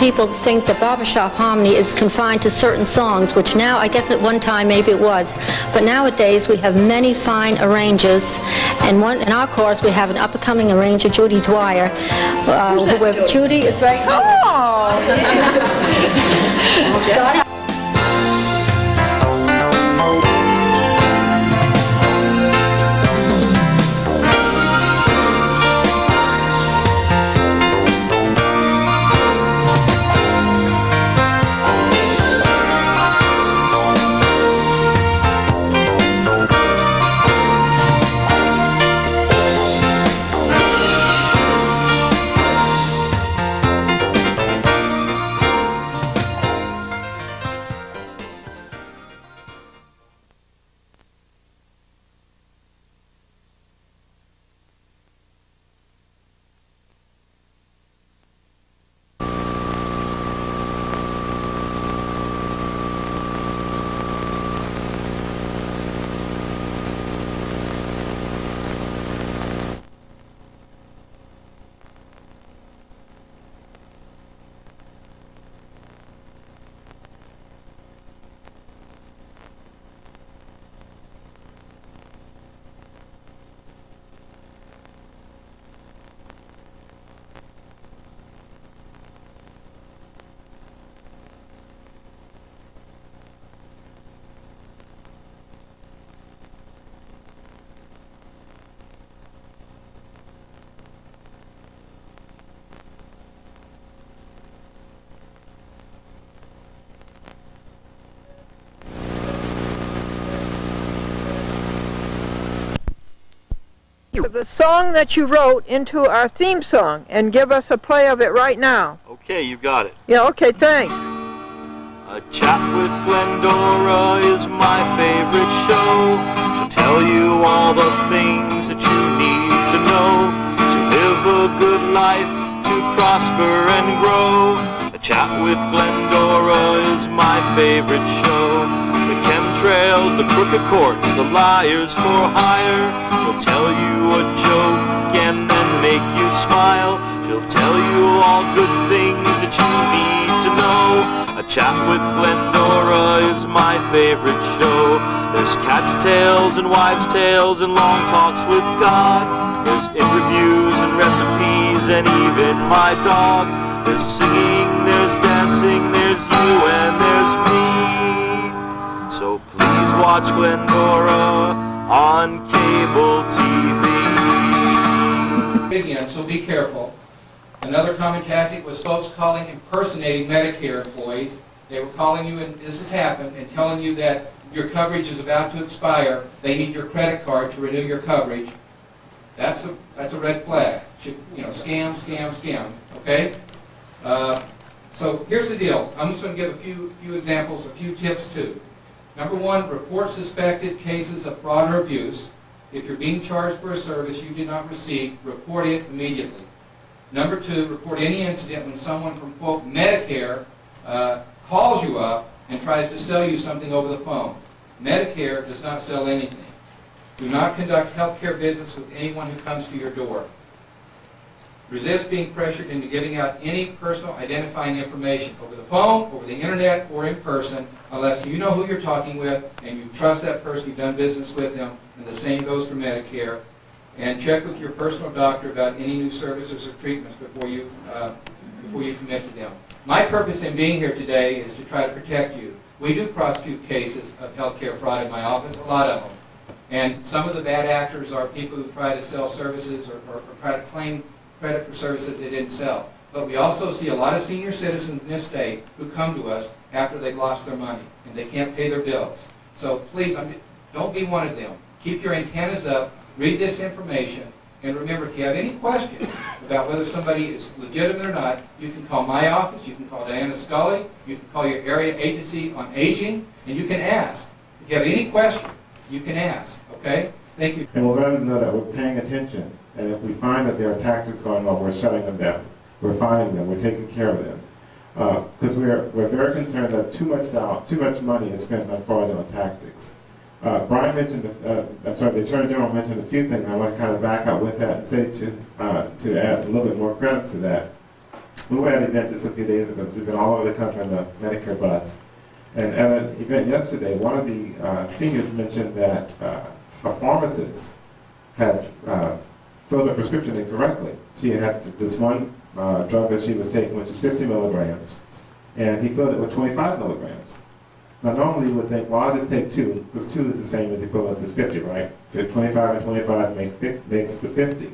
People think that barbershop harmony is confined to certain songs, which now, I guess at one time maybe it was, but nowadays we have many fine arrangers, and in our chorus we have an up-and-coming arranger, Judy Dwyer. Judy is right here. Oh! The song that you wrote into our theme song and give us a play of it right now. Okay, you got it. Yeah, okay, thanks. A Chat with Glendora is my favorite show. She'll tell you all the things that you need to know to live a good life, to prosper and grow. A Chat with Glendora is my favorite show. The chemtrails, the crooked courts, the liars for hire. She'll tell you a joke and then make you smile. She'll tell you all good things that you need to know. A Chat with Glendora is my favorite show. There's cat's tales and wives' tales and long talks with God. There's interviews and recipes and even my dog. There's singing, there's dancing, there's you and there's me. So please watch Glendora on cable TV. Again, so be careful. Another common tactic was folks impersonating Medicare employees. They were calling you, and this has happened, and telling you that your coverage is about to expire. They need your credit card to renew your coverage. That's a red flag. Scam, scam, scam. Okay. So here's the deal. I'm just going to give a few examples, a few tips too. Number one, report suspected cases of fraud or abuse. If you're being charged for a service you did not receive, report it immediately. Number two, report any incident when someone from, quote, Medicare calls you up and tries to sell you something over the phone. Medicare does not sell anything. Do not conduct healthcare business with anyone who comes to your door. Resist being pressured into giving out any personal identifying information over the phone, over the internet, or in person, unless you know who you're talking with and you trust that person, you've done business with them, and the same goes for Medicare. And check with your personal doctor about any new services or treatments before you commit to them. My purpose in being here today is to try to protect you. We do prosecute cases of healthcare fraud in my office, a lot of them. And some of the bad actors are people who try to sell services or try to claim credit for services they didn't sell. But we also see a lot of senior citizens in this state who come to us after they've lost their money and they can't pay their bills. So please, don't be one of them. Keep your antennas up, read this information, and remember, if you have any questions about whether somebody is legitimate or not, you can call my office, you can call Diana Scully, you can call your area agency on aging, and you can ask. If you have any question, you can ask, okay? Thank you. And we'll let them know that we're paying attention. And if we find that there are tactics going on, we're shutting them down. We're finding them. We're taking care of them. Because we're very concerned that too much money is spent on fraudulent tactics. Brian mentioned, the Attorney General mentioned a few things. I want to kind of back up with that and say to add a little bit more credits to that. We were at an event just a few days ago, because we've been all over the country on the Medicare bus. And at an event yesterday, one of the seniors mentioned that a pharmacist had filled a prescription incorrectly. She had this one drug that she was taking, which is 50 milligrams, and he filled it with 25 milligrams. Now normally you would think, well, I'll just take 2, because 2 is the same as equivalence as 50, right? 25 and 25 makes the 50.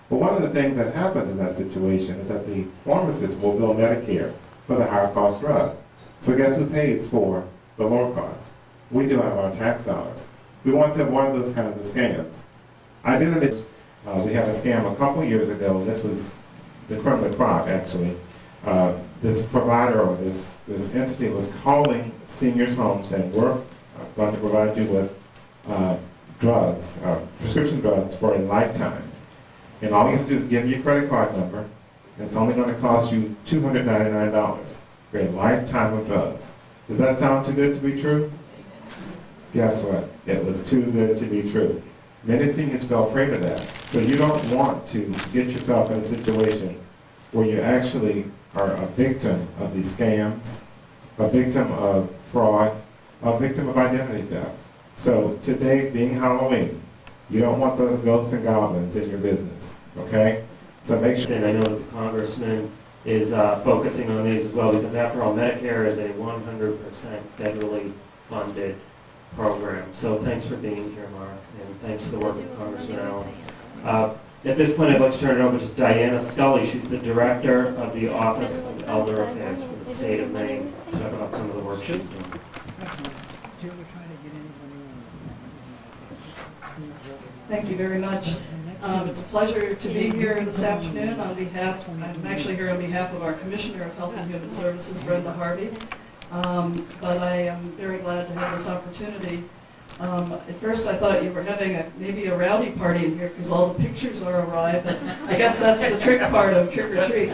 But one of the things that happens in that situation is that the pharmacist will bill Medicare for the higher cost drug. So guess who pays for the lower cost? We do have our tax dollars. We want to avoid those kinds of scams. Identity, we had a scam a couple years ago. This was the creme de la crop, actually. This provider or this entity was calling seniors' homes saying, we're going to provide you with drugs, prescription drugs for a lifetime. And all you have to do is give me your credit card number, and it's only going to cost you $299 for a lifetime of drugs. Does that sound too good to be true? Guess what? It was too good to be true. Many seniors fell prey to that. So you don't want to get yourself in a situation where you actually are a victim of these scams, a victim of fraud, a victim of identity theft. So today, being Halloween, you don't want those ghosts and goblins in your business, okay? So make sure. And I know that the Congressman is focusing on these as well, because after all, Medicare is a 100% federally funded program. So thanks for being here, Mark, and thanks for the work of Congressman Allen. At this point, I'd like to turn it over to Diana Scully. She's the Director of the Office of Elder Affairs for the state of Maine, to talk about some of the work she's doing. Thank you very much. It's a pleasure to be here this afternoon I'm actually here on behalf of our Commissioner of Health and Human Services, Brenda Harvey. But I am very glad to have this opportunity. At first I thought you were having maybe a rowdy party in here because all the pictures are arrived, but I guess that's the trick part of trick or treat.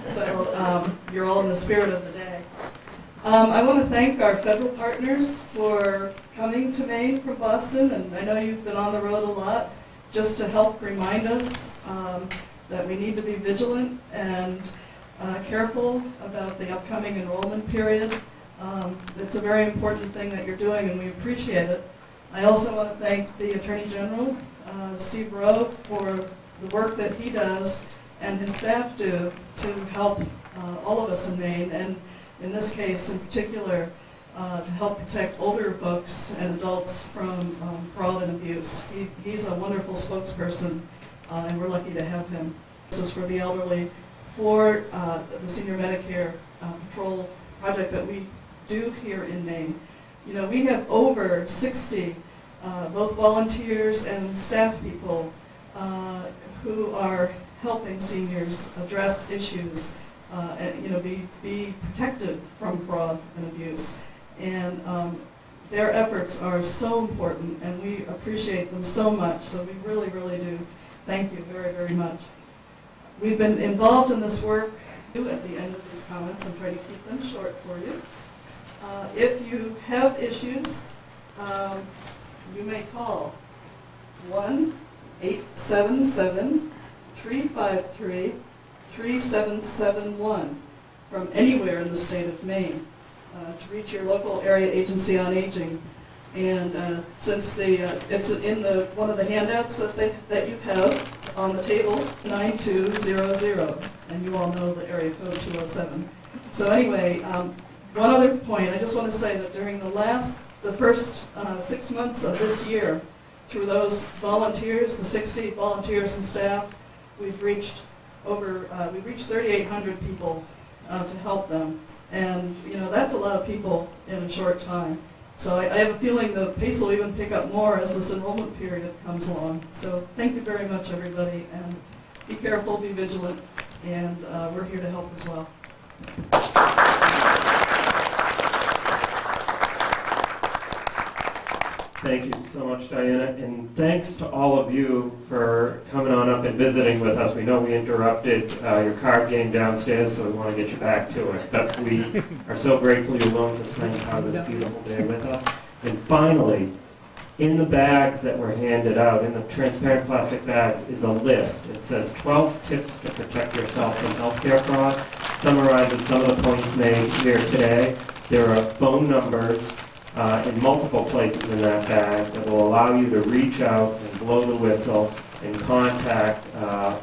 So you're all in the spirit of the day. I want to thank our federal partners for coming to Maine from Boston, and I know you've been on the road a lot, just to help remind us that we need to be vigilant and careful about the upcoming enrollment period. It's a very important thing that you're doing, and we appreciate it. I also want to thank the Attorney General, Steve Rowe, for the work that he does and his staff do to help all of us in Maine, and in this case in particular, to help protect older folks and adults from fraud and abuse. He's a wonderful spokesperson, and we're lucky to have him. This is for the elderly, for the Senior Medicare Patrol project that we do here in Maine. You know, we have over 60 both volunteers and staff people who are helping seniors address issues, and, you know, be protected from fraud and abuse. And their efforts are so important, and we appreciate them so much. So we really, really do thank you very, very much. We've been involved in this work. At the end of these comments, I'm trying to keep them short for you. If you have issues, you may call 1-877-353-3771 from anywhere in the state of Maine to reach your local area agency on aging. And since it's in one of the handouts that you have on the table, 9200, and you all know the area code 207. So anyway, one other point, I just want to say that during the first 6 months of this year, through those volunteers, the 60 volunteers and staff, we've reached 3,800 people to help them. And, you know, that's a lot of people in a short time. So I have a feeling the pace will even pick up more as this enrollment period comes along. So thank you very much, everybody, and be careful, be vigilant, and we're here to help as well. Thank you so much, Diana, and thanks to all of you for coming on up and visiting with us. We know we interrupted your card game downstairs, so we want to get you back to it. But we are so grateful you're willing to spend part of this beautiful day with us. And finally, In the bags that were handed out, in the transparent plastic bags, is a list. It says 12 tips to protect yourself from healthcare fraud. Summarizes some of the points made here today. There are phone numbers in multiple places in that bag that will allow you to reach out and blow the whistle and contact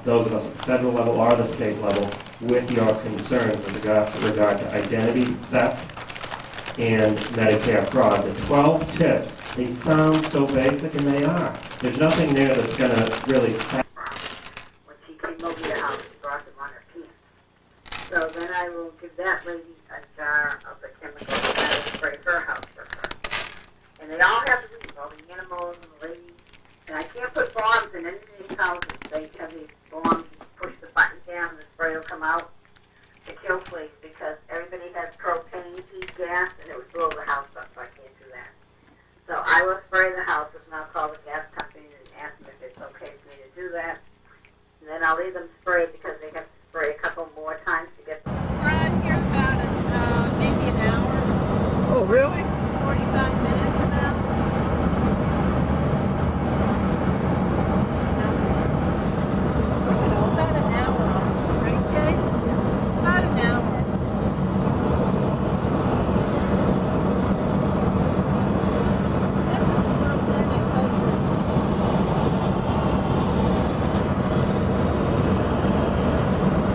those of us at the federal level or the state level with your concerns with regard to identity theft and Medicare fraud. The 12 tips, they sound so basic, and they are. There's nothing there that's going to really... When she came over to the house, she brought them on her pants. So then I will give that lady a jar of the chemical that I will spray her house for her. And they all have to leave, all the animals and the ladies. And I can't put bombs in any of these houses. They have these bombs, you push the button down and the spray will come out to kill fleas, because everybody has propane heat gas and it would blow the house up, so I can't do that. So I will spray the houses, and I'll call the gas company and ask them if it's okay for me to do that. And then I'll leave them spray, because they have to spray a couple more times to get them. We're on here about maybe an hour. Oh, really? 45 minutes about. About an hour on this, right, Dave? About an hour. This is Brooklyn and Hudson.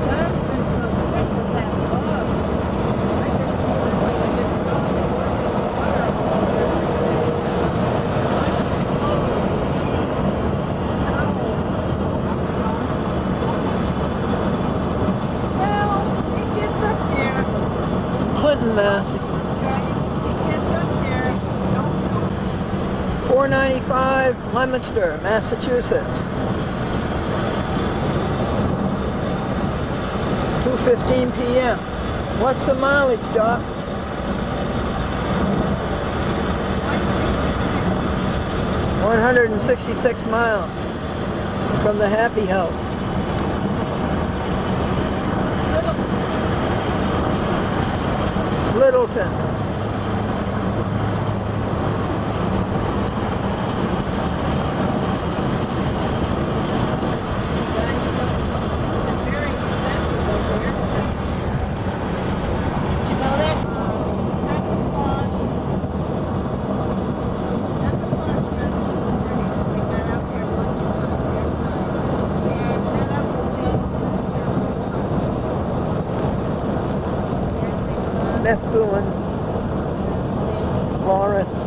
Doug's been so sick with that bug. I've been throwing boiling water on everything. Washing clothes and sheets and towels well, it gets up there. Clinton, Mass. It gets up there. 495 Leominster, Massachusetts. 2:15 p.m. What's the mileage, Doc? 166. 166 miles from the Happy House. Littleton. Guys, those things are very expensive, those airstreams. Did you know that? 7 o'clock Thursday morning, we got out there lunchtime, their time, and met up with Jones's there for lunch. And they went on Methuen, San Francisco. Lawrence,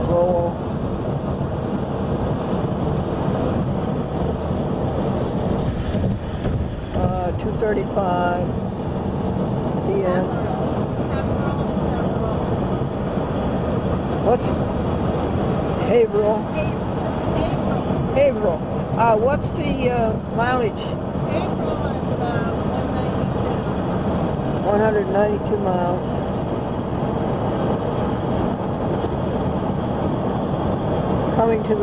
Lowell. Uh, 2:35 p.m. What's Haverhill? Haverhill. What's the mileage? April is 192. 192 miles. Coming to the